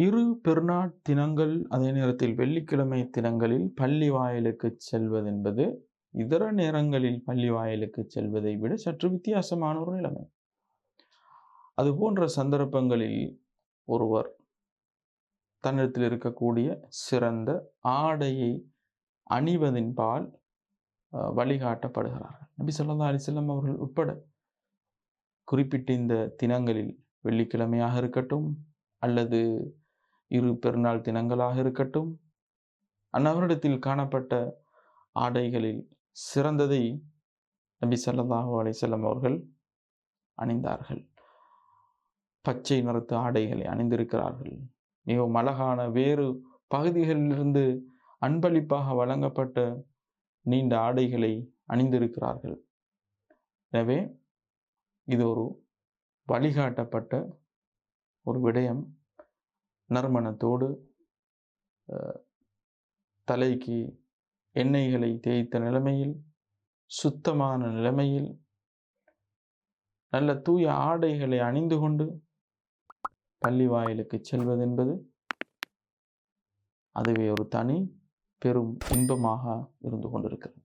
இரு பெருநாட் தினங்கள் அதே நேரத்தில் வெள்ளிக்கிழமை தினங்களில் பள்ளி வாயிலுக்கு செல்வதென்பது இதர நேரங்களில் பள்ளி வாயிலுக்கு செல்வதை விட சற்று வித்தியாசமான ஒரு நிலைமை. அது போன்ற சந்தர்ப்பங்களில் ஒருவர் தன்னிடத்தில் இருக்கக்கூடிய சிறந்த ஆடையை அணிவதின்பால் வழிகாட்டப்படுகிறார்கள். நபி ஸல்லல்லாஹு அலைஹி வஸல்லம் அவர்கள் உட்பட குறிப்பிட்ட இந்த தினங்களில் வெள்ளிக்கிழமையாக இருக்கட்டும் அல்லது இரு பெருநாள் தினங்களாக இருக்கட்டும், அந்நபரிடத்தில் காணப்பட்ட ஆடைகளில் சிறந்ததை நபி ஸல்லல்லாஹு அலைஹி வஸல்லம் அவர்கள் அணிந்தார்கள். பச்சை நிறத்து ஆடைகளை அணிந்திருக்கிறார்கள். மிகவும் அழகான வேறு பகுதிகளிலிருந்து அன்பளிப்பாக வழங்கப்பட்ட நீண்ட ஆடைகளை அணிந்திருக்கிறார்கள். எனவே இது ஒரு வழிகாட்டப்பட்ட ஒரு விடயம். நறுமணத்தோடு தலைக்கு எண்ணெய்களை தேய்த்த நிலைமையில், சுத்தமான நிலைமையில், நல்ல தூய ஆடைகளை அணிந்து கொண்டு பள்ளி வாயிலுக்கு செல்வதென்பது அதுவே ஒரு தனி பெரும் இன்பமாக இருந்து கொண்டிருக்கிறது.